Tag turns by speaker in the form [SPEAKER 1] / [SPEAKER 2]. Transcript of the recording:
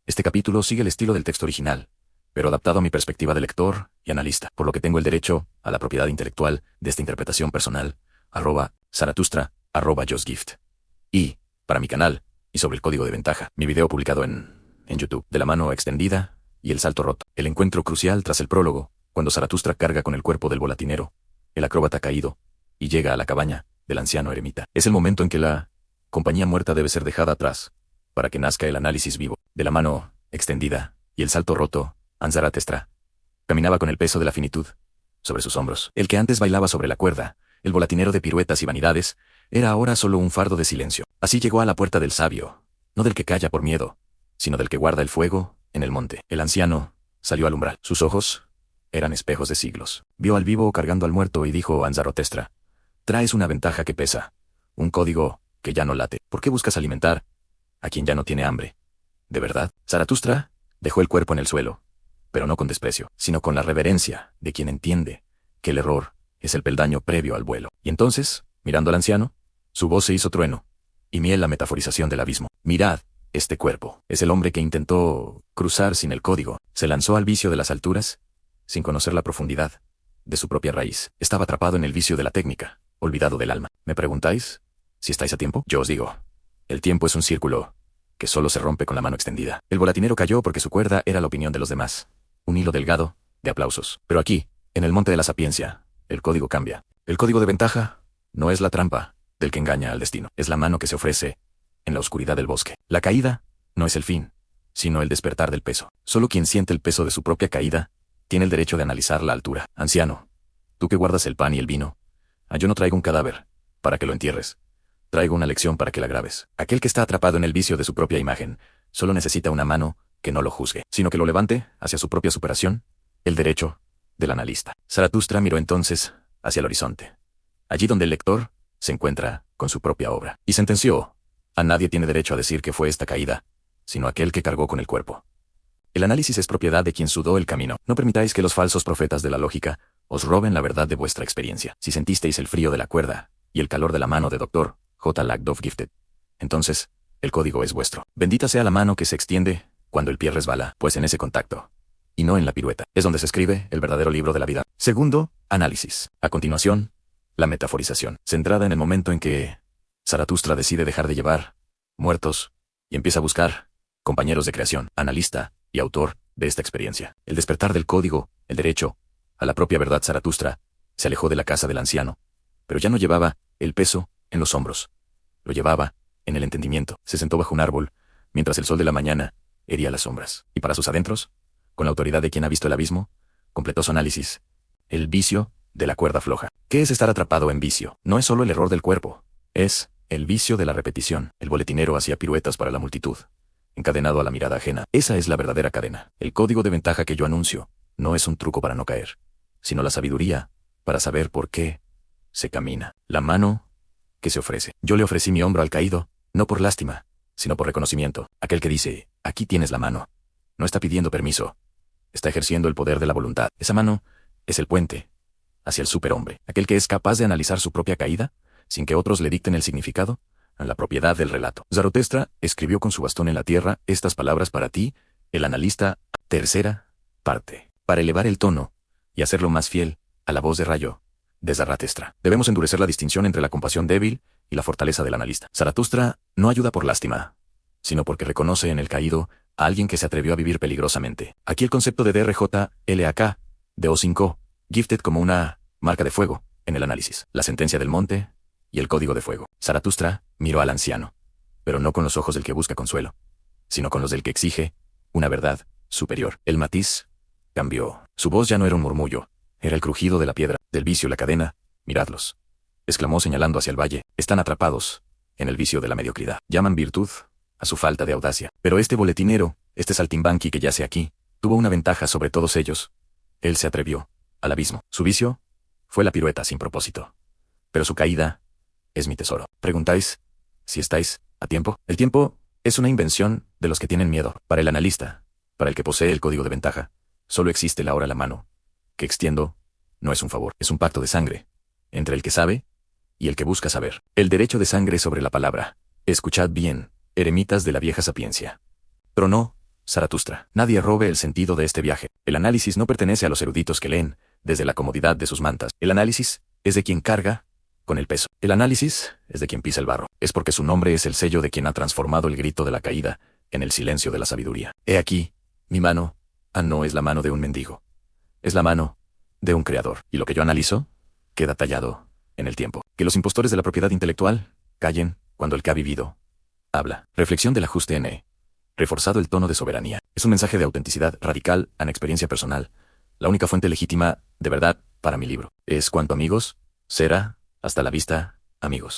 [SPEAKER 1] Este capítulo sigue el estilo del texto original, pero adaptado a mi perspectiva de lector y analista, por lo que tengo el derecho a la propiedad intelectual de esta interpretación personal, @Zaratustra, @JosGift. Y, para mi canal, y sobre el código de ventaja, mi video publicado en YouTube, de la mano extendida y el salto roto. El encuentro crucial tras el prólogo, cuando Zaratustra carga con el cuerpo del volatinero, el acróbata caído, y llega a la cabaña del anciano eremita. Es el momento en que la compañía muerta debe ser dejada atrás, para que nazca el análisis vivo. De la mano extendida y el salto roto, Zaratustra caminaba con el peso de la finitud sobre sus hombros. El que antes bailaba sobre la cuerda, el volatinero de piruetas y vanidades, era ahora solo un fardo de silencio. Así llegó a la puerta del sabio, no del que calla por miedo, sino del que guarda el fuego en el monte. El anciano salió al umbral. Sus ojos eran espejos de siglos. Vio al vivo cargando al muerto y dijo a Zaratustra: traes una ventaja que pesa, un código que ya no late. ¿Por qué buscas alimentar a quien ya no tiene hambre? ¿De verdad? Zaratustra dejó el cuerpo en el suelo, pero no con desprecio, sino con la reverencia de quien entiende que el error es el peldaño previo al vuelo. Y entonces, mirando al anciano, su voz se hizo trueno, y miel la metaforización del abismo. Mirad, este cuerpo es el hombre que intentó cruzar sin el código, se lanzó al vicio de las alturas, sin conocer la profundidad de su propia raíz. Estaba atrapado en el vicio de la técnica, olvidado del alma. ¿Me preguntáis si estáis a tiempo? Yo os digo, el tiempo es un círculo que solo se rompe con la mano extendida. El volatinero cayó porque su cuerda era la opinión de los demás, un hilo delgado de aplausos. Pero aquí, en el monte de la sapiencia, el código cambia. El código de ventaja no es la trampa del que engaña al destino, es la mano que se ofrece en la oscuridad del bosque. La caída no es el fin, sino el despertar del peso. Solo quien siente el peso de su propia caída tiene el derecho de analizar la altura. Anciano, tú que guardas el pan y el vino, yo no traigo un cadáver para que lo entierres. Traigo una lección para que la grabes. Aquel que está atrapado en el vicio de su propia imagen solo necesita una mano que no lo juzgue, sino que lo levante hacia su propia superación, el derecho del analista. Zaratustra miró entonces hacia el horizonte, allí donde el lector se encuentra con su propia obra, y sentenció: a nadie tiene derecho a decir que fue esta caída, sino aquel que cargó con el cuerpo. El análisis es propiedad de quien sudó el camino. No permitáis que los falsos profetas de la lógica os roben la verdad de vuestra experiencia. Si sentisteis el frío de la cuerda y el calor de la mano de Dr. J. Lackdove Gifted, entonces el código es vuestro. Bendita sea la mano que se extiende cuando el pie resbala, pues en ese contacto, y no en la pirueta, es donde se escribe el verdadero libro de la vida. Segundo, análisis. A continuación, la metaforización, centrada en el momento en que Zaratustra decide dejar de llevar muertos y empieza a buscar compañeros de creación, analista y autor de esta experiencia. El despertar del código, el derecho a la propia verdad. Zaratustra se alejó de la casa del anciano, pero ya no llevaba el peso en los hombros, lo llevaba en el entendimiento. Se sentó bajo un árbol, mientras el sol de la mañana hería las sombras, y para sus adentros, con la autoridad de quien ha visto el abismo, completó su análisis: el vicio de la cuerda floja. ¿Qué es estar atrapado en vicio? No es solo el error del cuerpo, es el vicio de la repetición. El boletinero hacía piruetas para la multitud, encadenado a la mirada ajena. Esa es la verdadera cadena. El código de ventaja que yo anuncio no es un truco para no caer, sino la sabiduría para saber por qué se camina. La mano que se ofrece. Yo le ofrecí mi hombro al caído, no por lástima, sino por reconocimiento. Aquel que dice: aquí tienes la mano, no está pidiendo permiso, está ejerciendo el poder de la voluntad. Esa mano es el puente hacia el superhombre. Aquel que es capaz de analizar su propia caída, sin que otros le dicten el significado, a la propiedad del relato. Zaratustra escribió con su bastón en la tierra estas palabras para ti, el analista. Tercera parte. Para elevar el tono y hacerlo más fiel a la voz de rayo de Zaratustra, debemos endurecer la distinción entre la compasión débil y la fortaleza del analista. Zaratustra no ayuda por lástima, sino porque reconoce en el caído a alguien que se atrevió a vivir peligrosamente. Aquí el concepto de DRJ-LAK, de O5, Gifted como una marca de fuego en el análisis. La sentencia del monte y el código de fuego. Zaratustra miró al anciano, pero no con los ojos del que busca consuelo, sino con los del que exige una verdad superior. El matiz cambió. Su voz ya no era un murmullo, era el crujido de la piedra, del vicio, la cadena. Miradlos, exclamó señalando hacia el valle, están atrapados en el vicio de la mediocridad. Llaman virtud a su falta de audacia. Pero este boletinero, este saltimbanqui que yace aquí, tuvo una ventaja sobre todos ellos. Él se atrevió al abismo. Su vicio fue la pirueta sin propósito, pero su caída es mi tesoro. ¿Preguntáis si estáis a tiempo? El tiempo es una invención de los que tienen miedo. Para el analista, para el que posee el código de ventaja, solo existe la hora. La mano que extiendo no es un favor, es un pacto de sangre entre el que sabe y el que busca saber. El derecho de sangre sobre la palabra. Escuchad bien, eremitas de la vieja sapiencia. Tronó Zaratustra. Nadie robe el sentido de este viaje. El análisis no pertenece a los eruditos que leen, desde la comodidad de sus mantas. El análisis es de quien carga con el peso. El análisis es de quien pisa el barro. Es porque su nombre es el sello de quien ha transformado el grito de la caída en el silencio de la sabiduría. He aquí, mi mano, no es la mano de un mendigo. Es la mano de un creador. Y lo que yo analizo queda tallado en el tiempo. Que los impostores de la propiedad intelectual callen cuando el que ha vivido habla. Reflexión del ajuste N. Reforzado el tono de soberanía. Es un mensaje de autenticidad radical a la experiencia personal. La única fuente legítima, de verdad, para mi libro. Es cuanto amigos, será, hasta la vista, amigos.